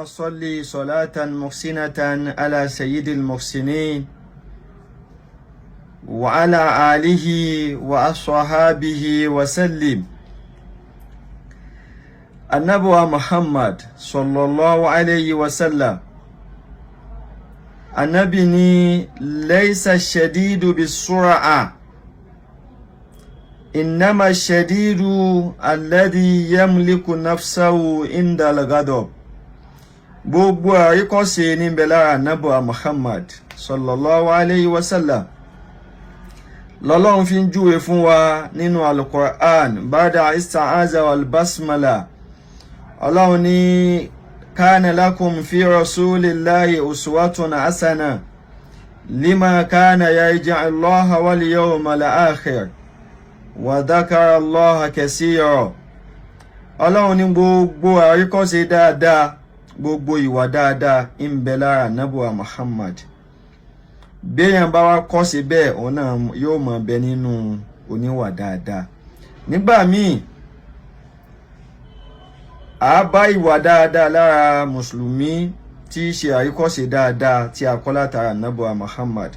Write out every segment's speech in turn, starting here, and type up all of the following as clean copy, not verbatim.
وصلي صلاة محسنة على سيد المحسنين وعلى آله وأصحابه وسلم. النبي محمد صلى الله عليه وسلم النبي ليس الشديد بالسرعة إنما الشديد الذي يملك نفسه عند الغضب. gbogbo àríkọ́ṣe níbẹ̀ lára ànábì Muhammad sallallahu alayhi wa sallam lọ́lọ́run fi ń júwe fún wa nínú al-Qur'an ba'da ista'aza wal basmala. Ọlọ́run ní kana lakum fi rasulillahi uswatun hasana lima kana yarju Allaha wal yawmal akhir wa dhakara Allaha kaseera. Ọlọ́run ní gbogbo àríkọ́ṣe dáadáa, gbogbo ìwà dáadáa ń bẹ lára ànábì Muhammad. Béèyàn bá wá kọ́ sí bẹ́ẹ̀ òun náà yóò máa bẹ nínú oníwà dáadáa. Nígbà míì a bá ìwà dáadáa lára mùsùlùmí tí í ṣe àríkọ́ṣe dáadáa tí a kọ́ látara ànábì Muhammad.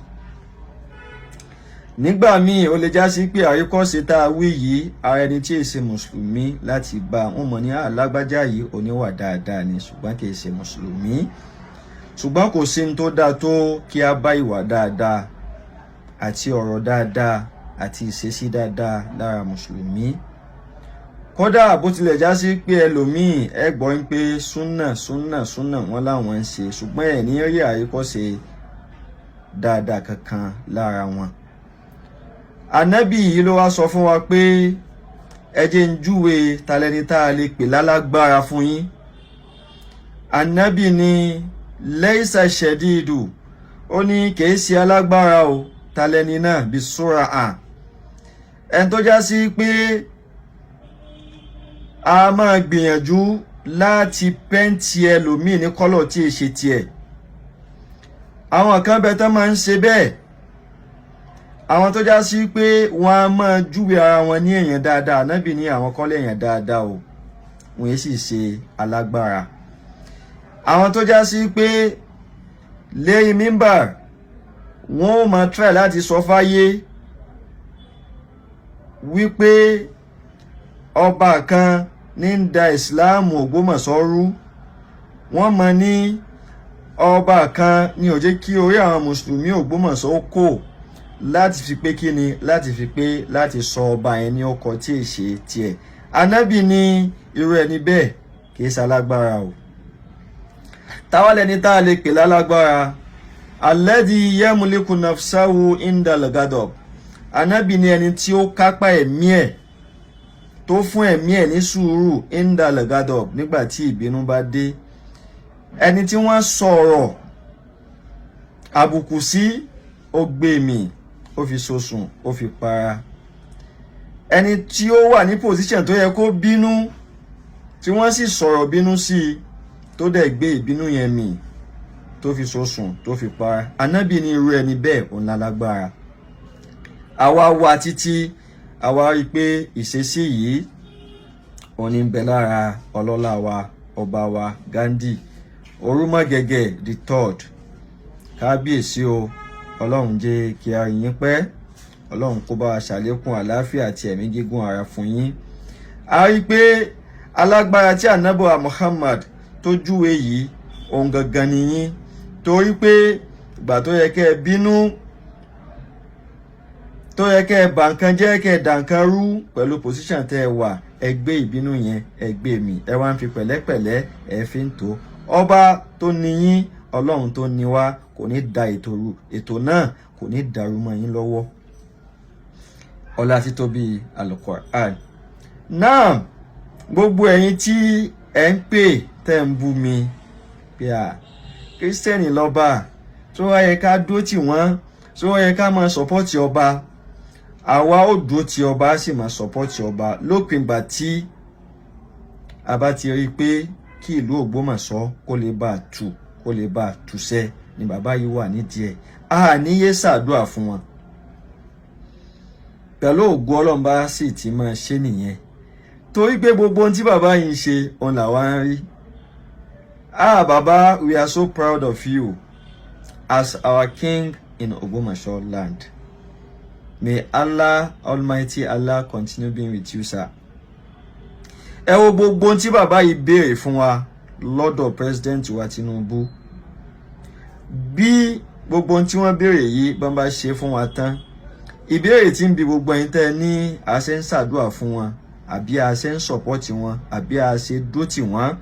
Nígbà míì ó lè já sí pé àríkọ́ṣe tá a wí yìí ara ẹni tí èsè mùsùlùmí láti bá wọn mọ̀ ní alágbájá yìí oníwà dáadáa ni ṣùgbọ́n kì í ṣe mùsùlùmí. Ṣùgbọ́n kò sí ní tó dáa tó kí a bá ìwà dáadáa àti ọ̀rọ̀ dáadáa àti ìṣesí dáadáa lára mùsùlùmí. Kódà bó tilẹ̀ já sí pé ẹlòmíì ẹ gbọ́ ń pé súnà wọn láwọn ń ṣe ṣùgbọ́n ẹ̀ ní rí àríkọ́ṣe dáadáa kankan lára wọn. Ànábì yìí ló wá sọ fún wa pé ẹ jẹ́ ń júwe talẹ́ni tá a lè pè lálágbára fún yín. Ànábì ní laysa shadidu, ó ní kìí ṣe alágbára o, talẹ́ni náà bí súra à. Ẹni tó já sí pé a máa gbìyànjú láti pẹ́ǹtì ẹlòmíì ní kọ́lọ̀ tí è ṣe tiẹ̀. Àwọn kan bẹ tán máa ń ṣe bẹ́ẹ̀. Àwọn tó já sí pé wọ́n á máa júwe ara wọn ní èèyàn dáadáa. Ànábì ní àwọn kọ́lẹ̀ èèyàn dáadáa o, wọ́n yé sì ṣe alágbára. Àwọn tó já sí pé lẹ́yìn mímbà wọ́n ó máa try láti sọ fáyé wípé ọba kan ní ń da ìsìláàmù Ògbómọ̀ṣọ́ rú. Wọ́n mọ̀ ní ọba kan ní ó jẹ́ kí orí àwọn mùsùlùmí Ògbómọ̀ṣọ́ kò láti fi pé kíni, láti fi pé láti sọ ọba yẹn ní ọkọ̀ tí è ṣe tiẹ̀. Ànábì ní irú ẹni bẹ́ẹ̀ kìí ṣalágbára o. Táwa lẹni tá a lè pè lálágbára alladhi yamliku nafsahu indal ghadab. Ànábì ní ẹni tí ó kápá ẹ̀mí ẹ̀, tó fún ẹ̀mí ẹ̀ ní sùúrù indal ghadab nígbà tí ìbínú bá dé. Ẹni tí wọ́n sọ̀rọ̀ àbùkù sí ó gbé mì, ó fi sosùn, ó fi para. Ẹni tí ó wà ní position tó yẹ kó bínú tí wọ́n sì sọ̀rọ̀ bínú sí tó dẹ̀ gbé ìbínú yẹn mì, tó fi sosùn, tó fi para. Ànábì ní irú ẹni bẹ́ẹ̀ òun lálágbára. Àwa wá títí àwa rí pé ìṣesí yìí òun ní bẹ lára ọlọ́lá wa, ọba wa Gandhi Orúmọ̀gẹ̀gẹ̀ the third. Kábíyèsí o, Ọlọ́run jẹ́ kí a yín pẹ́, Ọlọ́run kó bá wa ṣàlékún àlàáfíà àti ẹ̀mí gígùn ara fún yín. A rí pé alágbára tí ànábì Muhammad tó júwe yìí òun gangan ni yín, torí pé ìgbà tó yẹ kẹ́ ẹ bínú, tó yẹ kẹ́ ẹ bà nǹkan jẹ́, kẹ́ ẹ dà nǹkan rú pẹ̀lú position tẹ́ ẹ wà, ẹ gbé ìbínú yẹn, ẹ gbé mì, ẹ wá ń fi pẹ̀lẹ́pẹ̀lẹ́ ẹ fi ń tó. Ọba tó ní yín, Ọlọ́run tó ní wá kò ní da ètò rú, ètò náà kò ní dàrú mọ́ yín lọ́wọ́. Ọlá títóbi al-Qur'an. Náà gbogbo ẹ̀yin tí ẹ ń pè tẹ́ ń bú mi pé Kírísítẹ́nì lọ́ba, tó wá yẹ ká dúró tì wọ́n, tó wá yẹ ká máa sọ́pọ́tì ọba. Àwa ó dúró tì ọba, sì máa sọ́pọ́tì ọba lópin ìgbà tí a bá ti rí pé kí ìlú Ògbómọ̀ṣọ́ kó lè bá tù, kó lè bá túṣẹ́ ni bàbá yìí wà nídìí ẹ̀. A níyé ṣàdúrà fún wọn. Pẹ̀lú ògo Ọlọ́run bá sì ti máa ṣe nìyẹn. Torí pé gbogbo ohun tí bàbá yìí ń ṣe òun làwa ń rí. Baba, we are so proud of you as our king in Ogbomoso land. May Allah, Almighty Allah, continue being with you, sir. Ẹ wo gbogbo tí bàbá yìí béèrè fún wa lọ́dọ̀ president wa Tinubu. Bí gbogbo tí wọ́n béèrè yìí bọ́n bá ṣe fún wa tán, ìbéèrè tí ń bi gbogbo yín tẹ́ ní a ṣe ń ṣàdúrà fún wọn, àbí a ṣe ń support wọn, àbí a ṣe dó tì wọ́n.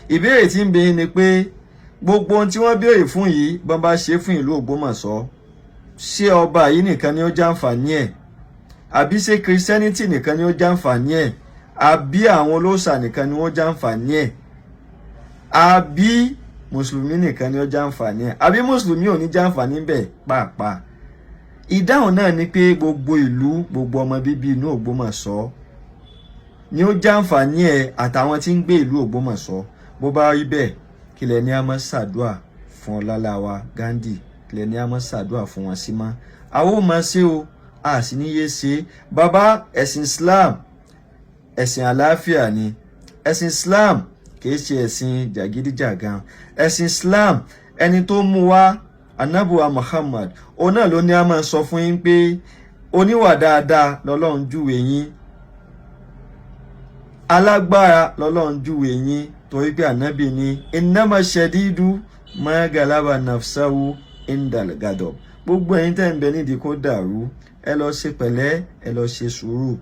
Ìbéèrè tí ń bi ni pé gbogbo tí wọ́n béèrè fún yìí bọ́n bá ṣe fún ìlú Ògbómọ̀ṣọ́, ṣé ọba yìí nìkan ni ó jàǹfààní ẹ̀, àbí ṣé Christianity nìkan ni ó jàǹfààní ẹ̀, àbí àwọn olóòṣà nìkan ni wọ́n jàǹfààní ẹ̀, àbí mùsùlùmí nìkan ni ó jàǹfààní ẹ̀, àbí mùsùlùmí ò ní jàǹfààní bẹ́ẹ̀ pàápàá. Ìdáhùn náà ni pé gbogbo ìlú, gbogbo ọmọ bíbí inú Ògbómọ̀ṣọ́ ni ó jàǹfààní ẹ̀ àtàwọn tí ń gbé ìlú Ògbómọ̀ṣọ́. Bó bá rí bẹ́ẹ̀, kí lẹ ní a máa ṣàdúà fún Ọláláwa Ghandi, kí lẹ ní a máa ṣàdúà fún wọn sí mọ́. Àwọn ò máa ṣe o, a sì ní yé ṣe. Bàbá, ẹ̀sìn Islam ẹ̀sìn àlàáfíà ni. Ẹ̀sìn Islam kìí ṣe ẹ̀sìn jàgídíjàgan. Ẹ̀sìn Islam ẹni tó mú wá Ànábì wa Muhammad, òun náà ló ní a máa sọ fún yín pé oníwà dáadáa lọ́lọ́run júwe yín, alágbára lọ́lọ́run júwe yín, torí pé Ànábì ní innama shadidu ma galaba nafsahu indal gadob. Gbogbo ẹ̀yin tẹ́ ń bẹ nídìí kó dàrú, ẹ lọ ṣe pẹ̀lẹ́, ẹ lọ ṣe sùúrù,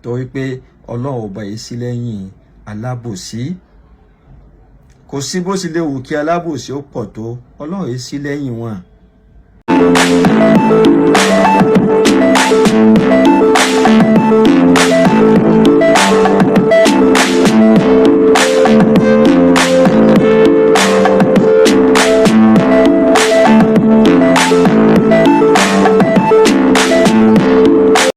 torí pé Ọlọ́run ọba yìí sí lẹ́yìn alábòsí. Kò sí bó sì lè wù kí alábòsí ó pọ̀ tó, Ọlọ́run yìí sí lẹ́yìn wọn.